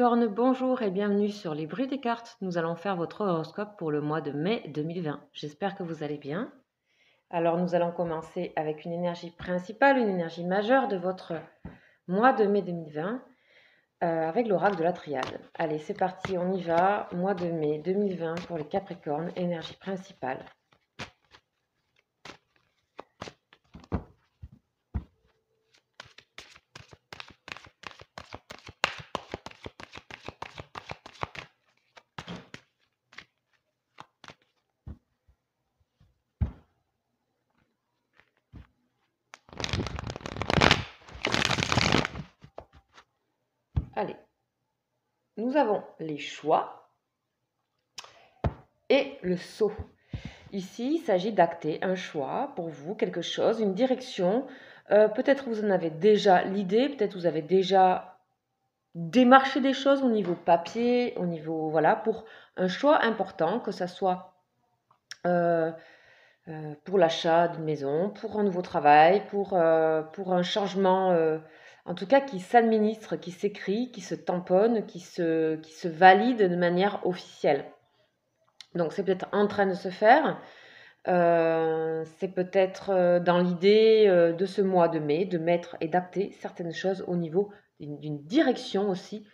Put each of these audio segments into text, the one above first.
Capricorne, bonjour et bienvenue sur les bruits des cartes. Nous allons faire votre horoscope pour le mois de mai 2020. J'espère que vous allez bien. Alors nous allons commencer avec une énergie principale, une énergie majeure de votre mois de mai 2020 avec l'oracle de la triade. Allez, c'est parti, on y va. Mois de mai 2020 pour les Capricornes, énergie principale. Allez, nous avons les choix et le saut. Ici, il s'agit d'acter un choix pour vous, quelque chose, une direction. Peut-être vous en avez déjà l'idée, peut-être vous avez déjà démarché des choses au niveau papier, au niveau, voilà, pour un choix important, que ce soit pour l'achat d'une maison, pour un nouveau travail, pour un changement, en tout cas qui s'administre, qui s'écrit, qui se tamponne, qui se valide de manière officielle. Donc c'est peut-être en train de se faire. C'est peut-être dans l'idée de ce mois de mai de mettre et d'acter certaines choses au niveau d'une direction aussi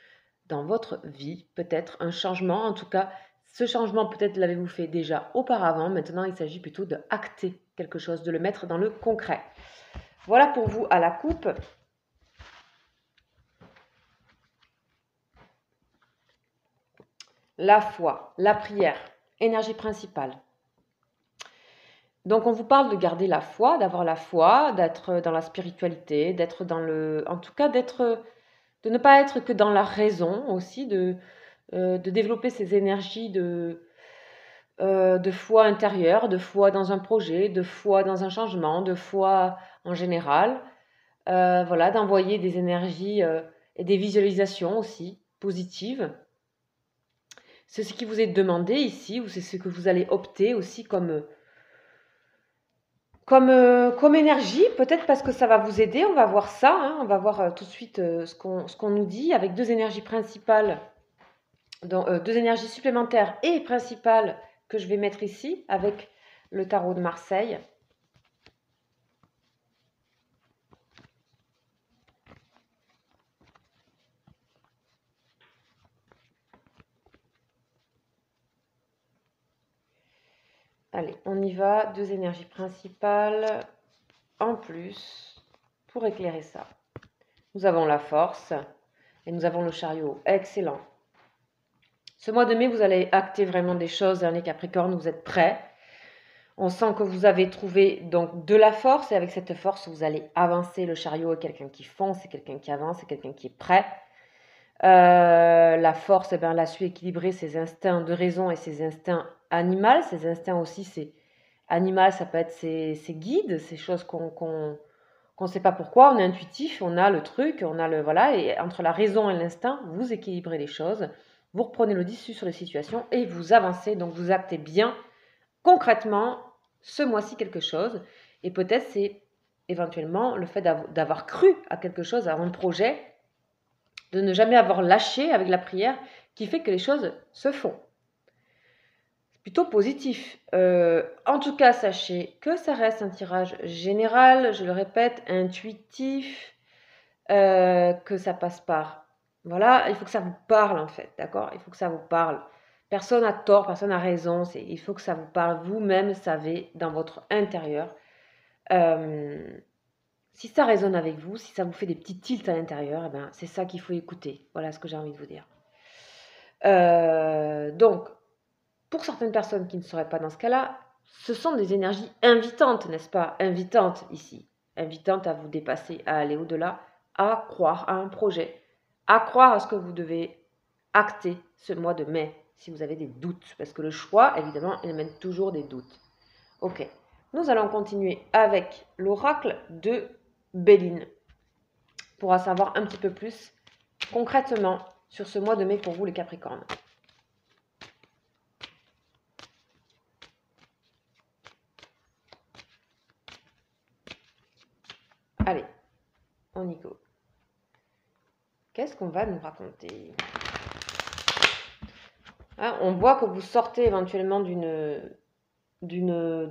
dans votre vie, peut-être un changement, en tout cas ce changement peut-être l'avez-vous fait déjà auparavant, maintenant il s'agit plutôt de acter quelque chose, de le mettre dans le concret. Voilà pour vous à la coupe. La foi, la prière, énergie principale. Donc on vous parle de garder la foi, d'avoir la foi, d'être dans la spiritualité, d'être dans le... En tout cas, de ne pas être que dans la raison aussi, de développer ces énergies de foi intérieure, de foi dans un projet, de foi dans un changement, de foi en général. Voilà, d'envoyer des énergies et des visualisations aussi positives. C'est ce qui vous est demandé ici, ou c'est ce que vous allez opter aussi comme énergie, peut-être parce que ça va vous aider. On va voir ça, hein, on va voir tout de suite ce qu'on nous dit avec deux énergies principales, deux énergies supplémentaires et principales que je vais mettre ici avec le tarot de Marseille. Allez, on y va, deux énergies principales en plus pour éclairer ça. Nous avons la force et nous avons le chariot. Excellent. Ce mois de mai, vous allez acter vraiment des choses, les Capricornes, vous êtes prêts. On sent que vous avez trouvé donc de la force et avec cette force, vous allez avancer. Le chariot est quelqu'un qui fonce, c'est quelqu'un qui avance, c'est quelqu'un qui est prêt. La force, elle a su équilibrer ses instincts de raison et ses instincts animaux. Ses instincts aussi, c'est animal, ça peut être ses guides, ces choses qu'on ne sait pas pourquoi. On est intuitif, on a le truc, on a le... Voilà, et entre la raison et l'instinct, vous équilibrez les choses. Vous reprenez le dessus sur les situations et vous avancez. Donc, vous actez bien, concrètement, ce mois-ci quelque chose. Et peut-être c'est éventuellement le fait d'avoir cru à quelque chose, à un projet, de ne jamais avoir lâché avec la prière, qui fait que les choses se font. C'est plutôt positif. En tout cas, sachez que ça reste un tirage général, je le répète, intuitif, que ça passe par... Voilà, il faut que ça vous parle en fait, d'accord? Il faut que ça vous parle. Personne n'a tort, personne n'a raison, il faut que ça vous parle. Vous-même savez dans votre intérieur. Si ça résonne avec vous, si ça vous fait des petits tilts à l'intérieur, eh ben, c'est ça qu'il faut écouter. Voilà ce que j'ai envie de vous dire. Donc, pour certaines personnes qui ne seraient pas dans ce cas-là, ce sont des énergies invitantes, n'est-ce pas? Invitantes ici. Invitantes à vous dépasser, à aller au-delà, à croire à un projet, à croire à ce que vous devez acter ce mois de mai, si vous avez des doutes. Parce que le choix, évidemment, il mène toujours des doutes. Ok. Nous allons continuer avec l'oracle de Béline pour en savoir un petit peu plus concrètement sur ce mois de mai pour vous les Capricornes. Allez, on y go. Qu'est-ce qu'on va nous raconter? Hein, on voit que vous sortez éventuellement de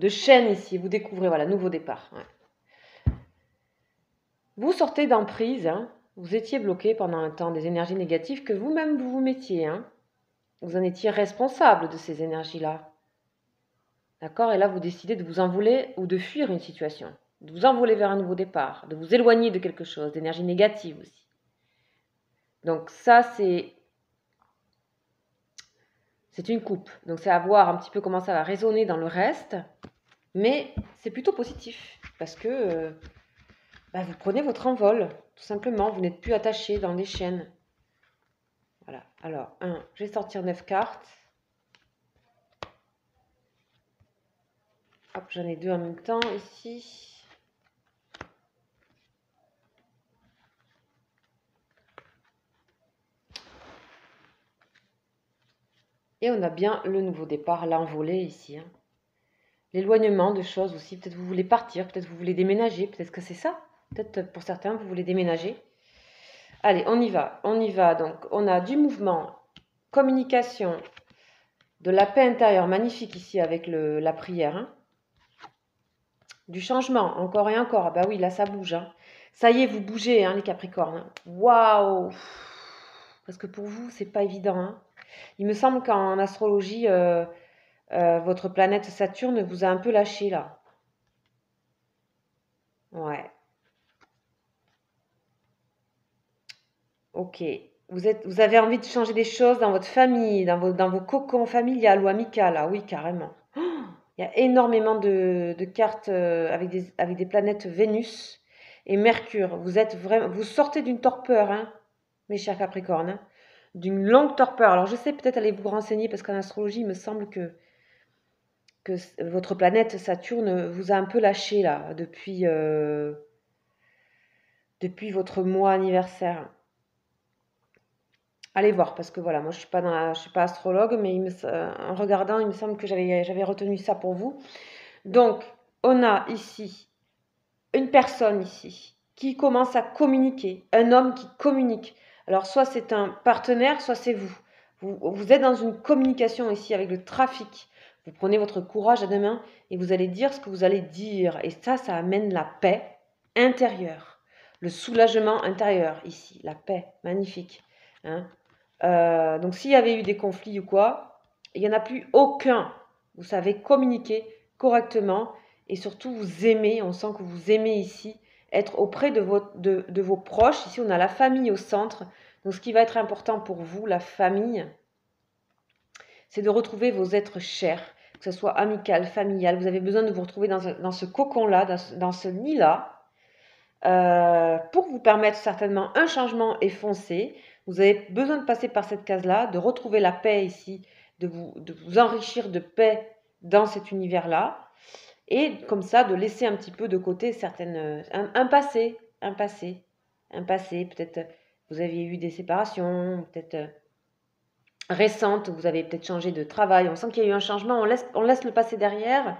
chaîne ici. Vous découvrez, voilà, nouveau départ. Ouais. Vous sortez d'emprise. Hein, vous étiez bloqué pendant un temps des énergies négatives que vous-même vous mettiez. Hein. Vous en étiez responsable de ces énergies-là. D'accord? Et là, vous décidez de vous envoler ou de fuir une situation. De vous envoler vers un nouveau départ. De vous éloigner de quelque chose, d'énergie négative aussi. Donc ça, c'est une coupe. Donc c'est à voir un petit peu comment ça va résonner dans le reste. Mais c'est plutôt positif. Parce que vous prenez votre envol. Tout simplement. Vous n'êtes plus attaché dans les chaînes. Voilà. Alors, je vais sortir 9 cartes. Hop, j'en ai 2 en même temps ici. Et on a bien le nouveau départ, l'envolée ici. Hein. L'éloignement de choses aussi. Peut-être vous voulez partir, peut-être vous voulez déménager. Peut-être que c'est ça. Peut-être pour certains, vous voulez déménager. Allez, on y va. On y va. Donc, on a du mouvement, communication, de la paix intérieure, magnifique ici avec la prière. Hein. Du changement, encore et encore. Ah bah oui, là, ça bouge. Hein. Ça y est, vous bougez, hein, les Capricornes. Waouh! Parce que pour vous, c'est pas évident. Hein. Il me semble qu'en astrologie, votre planète Saturne vous a un peu lâché, là. Ouais. Ok. Vous avez envie de changer des choses dans votre famille, dans vos cocons familiales ou amicales. Ah oui, carrément. Il y a énormément de cartes avec des planètes Vénus et Mercure. Vous sortez d'une torpeur, hein, mes chers Capricornes, hein, d'une longue torpeur. Alors je sais, peut-être allez vous renseigner parce qu'en astrologie, il me semble que votre planète Saturne vous a un peu lâché là depuis votre mois anniversaire. Allez voir parce que voilà, moi je suis pas astrologue, mais en regardant, il me semble que j'avais retenu ça pour vous. Donc, on a ici une personne ici qui commence à communiquer, un homme qui communique. Alors, soit c'est un partenaire, soit c'est vous. Vous êtes dans une communication ici avec le trafic. Vous prenez votre courage à deux mains et vous allez dire ce que vous allez dire. Et ça amène la paix intérieure, le soulagement intérieur ici, la paix, magnifique. Hein. Donc, s'il y avait eu des conflits ou quoi, il n'y en a plus aucun. Vous savez communiquer correctement et surtout vous aimez, on sent que vous aimez ici, être auprès de vos proches. Ici, on a la famille au centre. Donc, ce qui va être important pour vous, la famille, c'est de retrouver vos êtres chers, que ce soit amical, familial. Vous avez besoin de vous retrouver dans ce cocon-là, dans ce nid-là, pour vous permettre certainement un changement et foncer. Vous avez besoin de passer par cette case-là, de retrouver la paix ici, de vous enrichir de paix dans cet univers-là. Et comme ça, de laisser un petit peu de côté un passé, peut-être vous aviez eu des séparations, peut-être récentes, vous avez peut-être changé de travail, on sent qu'il y a eu un changement, on laisse le passé derrière,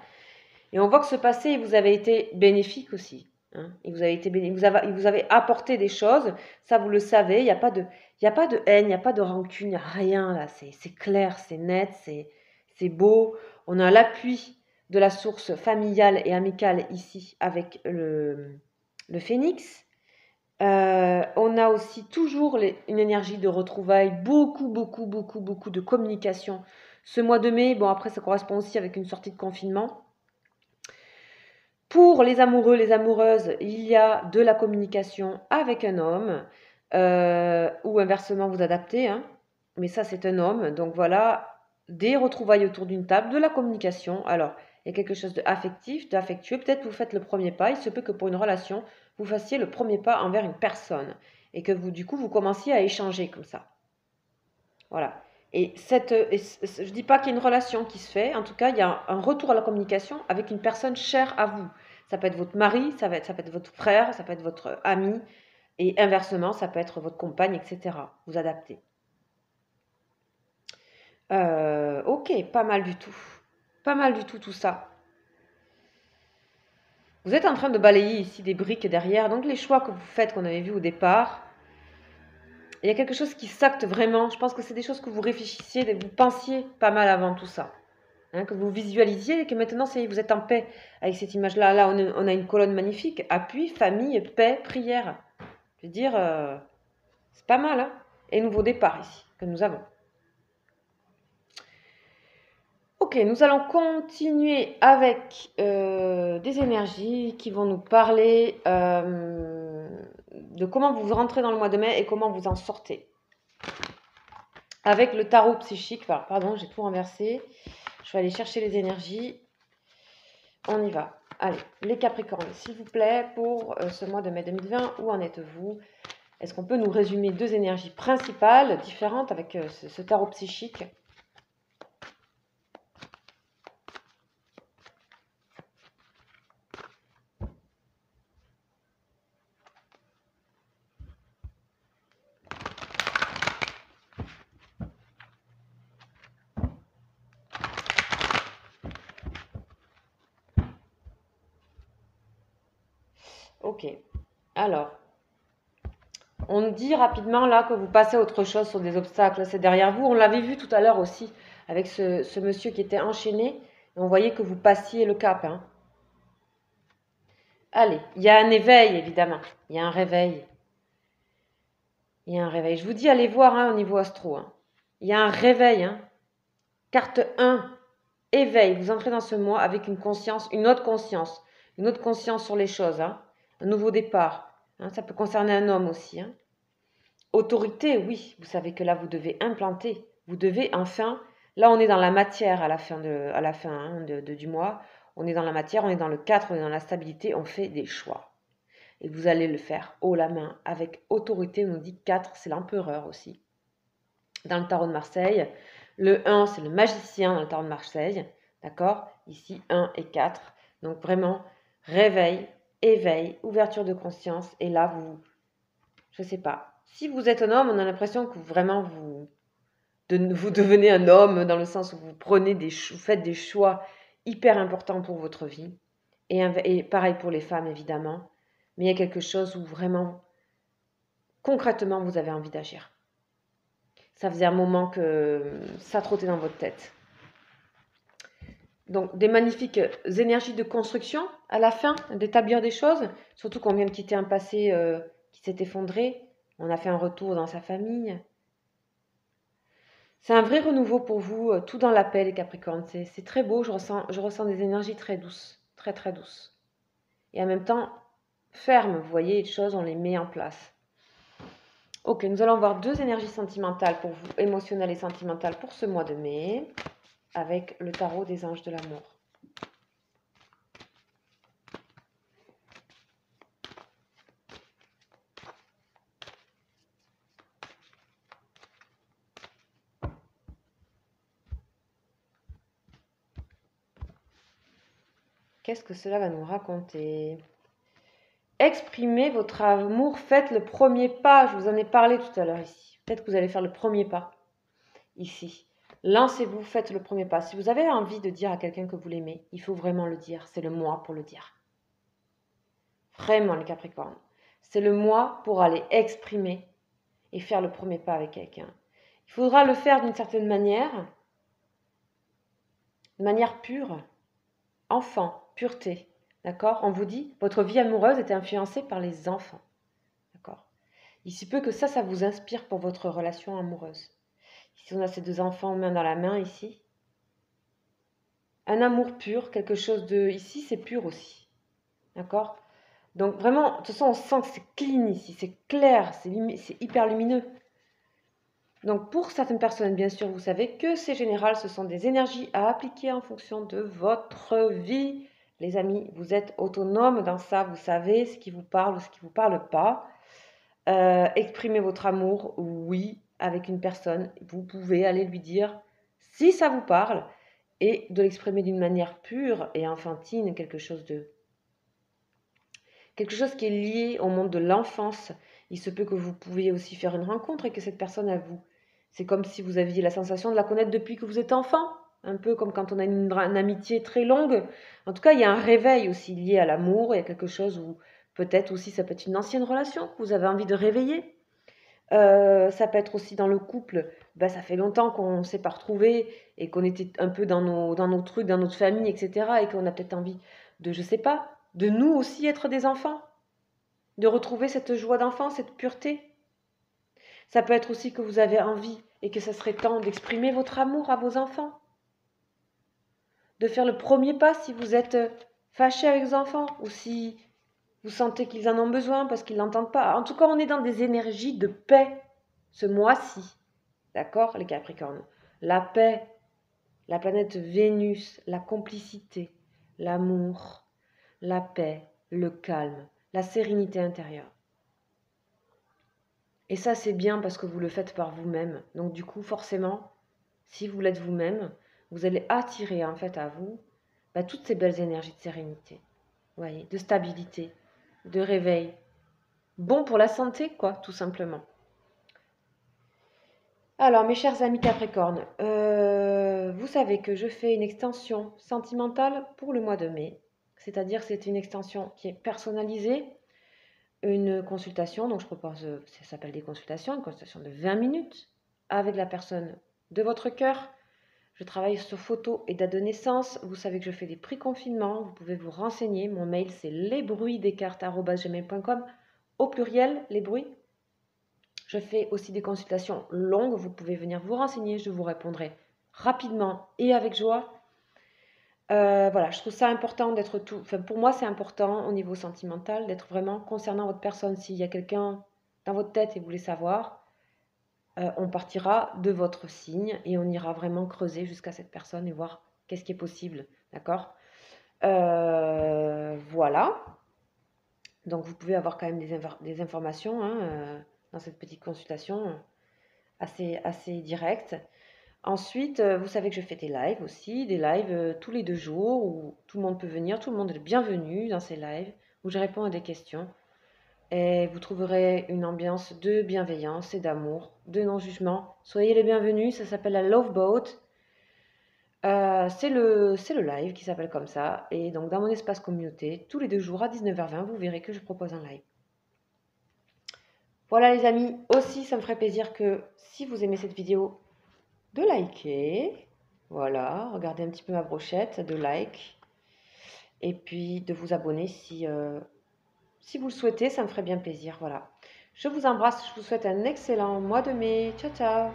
et on voit que ce passé, vous avez été bénéfique aussi. Hein, et vous avez apporté des choses, ça vous le savez, il n'y a pas de haine, il n'y a pas de rancune, il n'y a rien là, c'est clair, c'est net, c'est beau, on a l'appui de la source familiale et amicale ici avec le phénix. On a aussi toujours une énergie de retrouvailles, beaucoup, beaucoup, beaucoup, beaucoup de communication. Ce mois de mai, bon après ça correspond aussi avec une sortie de confinement. Pour les amoureux, les amoureuses, il y a de la communication avec un homme, ou inversement vous adaptez, hein. Mais ça c'est un homme, donc voilà, des retrouvailles autour d'une table, de la communication. Alors, il y a quelque chose d'affectif, d'affectueux, peut-être vous faites le premier pas, il se peut que pour une relation, vous fassiez le premier pas envers une personne, et que du coup, vous commenciez à échanger comme ça. Voilà. Et je ne dis pas qu'il y a une relation qui se fait, en tout cas, il y a un retour à la communication avec une personne chère à vous. Ça peut être votre mari, ça peut être votre frère, ça peut être votre ami, et inversement, ça peut être votre compagne, etc. Vous adaptez. Ok, pas mal du tout. Pas mal du tout ça. Vous êtes en train de balayer ici des briques derrière, donc les choix que vous faites, qu'on avait vu au départ, il y a quelque chose qui s'acte vraiment. Je pense que c'est des choses que vous réfléchissiez, vous pensiez pas mal avant tout ça. Hein, que vous visualisiez et que maintenant, ça y est, vous êtes en paix avec cette image-là. Là, on a une colonne magnifique. Appui, famille, paix, prière. Je veux dire, c'est pas mal. Hein, et nouveau départ ici, que nous avons. Ok, nous allons continuer avec des énergies qui vont nous parler de comment vous rentrez dans le mois de mai et comment vous en sortez. Avec le tarot psychique, pardon, j'ai tout renversé. Je vais aller chercher les énergies. On y va. Allez, les Capricornes, s'il vous plaît, pour ce mois de mai 2020, où en êtes-vous? Est-ce qu'on peut nous résumer deux énergies principales, différentes, avec ce tarot psychique? Ok, alors, on dit rapidement là que vous passez à autre chose sur des obstacles, c'est derrière vous. On l'avait vu tout à l'heure aussi avec ce monsieur qui était enchaîné. Et on voyait que vous passiez le cap. Hein. Allez, il y a un éveil évidemment. Il y a un réveil. Il y a un réveil. Je vous dis, allez voir hein, au niveau astro. Hein. Il y a un réveil. Hein. Carte 1, éveil. Vous entrez dans ce mois avec une conscience, une autre conscience sur les choses. Hein. Un nouveau départ. Hein. Ça peut concerner un homme aussi. Hein. Autorité, oui, vous savez que là, vous devez implanter. Vous devez enfin, là, on est dans la matière à la fin, hein, du mois. On est dans la matière, on est dans le 4, on est dans la stabilité, on fait des choix. Et vous allez le faire haut la main, avec autorité. On nous dit 4, c'est l'empereur aussi. Dans le tarot de Marseille. Le 1, c'est le magicien dans le tarot de Marseille. D'accord? Ici, 1 et 4. Donc vraiment, réveil, éveil, ouverture de conscience. Et là, je ne sais pas. Si vous êtes un homme, on a l'impression que vraiment vous devenez un homme dans le sens où vous faites des choix hyper importants pour votre vie. Et pareil pour les femmes, évidemment. Mais il y a quelque chose où vraiment, concrètement, vous avez envie d'agir. Ça faisait un moment que ça trottait dans votre tête. Donc, des magnifiques énergies de construction à la fin, d'établir des choses. Surtout qu'on vient de quitter un passé qui s'est effondré. On a fait un retour dans sa famille. C'est un vrai renouveau pour vous, tout dans la paix, les Capricornes. C'est très beau, je ressens des énergies très douces, très très douces. Et en même temps, fermes, vous voyez, les choses, on les met en place. Ok, nous allons voir deux énergies sentimentales pour vous, émotionnelles et sentimentales pour ce mois de mai, avec le tarot des anges de l'amour. Qu'est-ce que cela va nous raconter? Exprimez votre amour, faites le premier pas. Je vous en ai parlé tout à l'heure ici. Peut-être que vous allez faire le premier pas ici. Lancez-vous, faites le premier pas. Si vous avez envie de dire à quelqu'un que vous l'aimez, il faut vraiment le dire. C'est le moi pour le dire. Vraiment, les Capricornes. C'est le moi pour aller exprimer et faire le premier pas avec quelqu'un. Il faudra le faire d'une certaine manière, de manière pure, enfant, pureté. D'accord? On vous dit, votre vie amoureuse est influencée par les enfants. D'accord? Il se peut que ça vous inspire pour votre relation amoureuse. Ici, on a ces deux enfants main dans la main, ici. Un amour pur, quelque chose de... Ici, c'est pur aussi. D'accord? Donc vraiment, de toute façon, on sent que c'est clean ici, c'est clair, c'est hyper lumineux. Donc pour certaines personnes, bien sûr, vous savez que c'est général, ce sont des énergies à appliquer en fonction de votre vie. Les amis, vous êtes autonome dans ça, vous savez ce qui vous parle ou ce qui ne vous parle pas. Exprimez votre amour, oui, avec une personne. Vous pouvez aller lui dire si ça vous parle et de l'exprimer d'une manière pure et enfantine, quelque chose qui est lié au monde de l'enfance. Il se peut que vous pouviez aussi faire une rencontre et que cette personne à vous, c'est comme si vous aviez la sensation de la connaître depuis que vous êtes enfant, un peu comme quand on a une amitié très longue. En tout cas, il y a un réveil aussi lié à l'amour, il y a quelque chose où peut-être aussi ça peut être une ancienne relation que vous avez envie de réveiller. Ça peut être aussi dans le couple, bah, ça fait longtemps qu'on ne s'est pas retrouvés et qu'on était un peu dans nos trucs, dans notre famille, etc. Et qu'on a peut-être envie de, je sais pas, de nous aussi être des enfants, de retrouver cette joie d'enfant, cette pureté. Ça peut être aussi que vous avez envie et que ça serait temps d'exprimer votre amour à vos enfants, de faire le premier pas si vous êtes fâché avec vos enfants ou si vous sentez qu'ils en ont besoin parce qu'ils l'entendent pas. En tout cas, on est dans des énergies de paix ce mois-ci. D'accord, les Capricornes? La paix, la planète Vénus, la complicité, l'amour, la paix, le calme, la sérénité intérieure. Et ça, c'est bien parce que vous le faites par vous-même. Donc du coup, forcément, si vous l'êtes vous-même, vous allez attirer en fait à vous toutes ces belles énergies de sérénité, voyez, de stabilité, de réveil. Bon pour la santé, quoi, tout simplement. Alors, mes chers amis Capricorne, vous savez que je fais une extension sentimentale pour le mois de mai. C'est-à-dire que c'est une extension qui est personnalisée, une consultation, donc je propose, ça s'appelle des consultations, une consultation de 20 minutes avec la personne de votre cœur. Je travaille sur photo et date de naissance. Vous savez que je fais des prix confinement. Vous pouvez vous renseigner. Mon mail, c'est lesbruitsdescartes@gmail.com. Au pluriel, les bruits. Je fais aussi des consultations longues. Vous pouvez venir vous renseigner. Je vous répondrai rapidement et avec joie. Voilà, je trouve ça important d'être tout. Enfin, pour moi, c'est important au niveau sentimental d'être vraiment concernant votre personne. S'il y a quelqu'un dans votre tête et vous voulez savoir, on partira de votre signe et on ira vraiment creuser jusqu'à cette personne et voir qu'est-ce qui est possible. D'accord? Voilà. Donc, vous pouvez avoir quand même des informations hein, dans cette petite consultation assez directe. Ensuite, vous savez que je fais des lives aussi, des lives tous les 2 jours où tout le monde peut venir, tout le monde est le bienvenu dans ces lives, où je réponds à des questions. Et vous trouverez une ambiance de bienveillance et d'amour, de non-jugement. Soyez les bienvenus, ça s'appelle la Love Boat. C'est le live qui s'appelle comme ça. Et donc dans mon espace communauté, tous les 2 jours à 19h20, vous verrez que je propose un live. Voilà les amis, aussi ça me ferait plaisir que si vous aimez cette vidéo, de liker. Voilà, regardez un petit peu ma brochette de like. Et puis de vous abonner si vous le souhaitez, ça me ferait bien plaisir. Voilà. Je vous embrasse, je vous souhaite un excellent mois de mai. Ciao, ciao.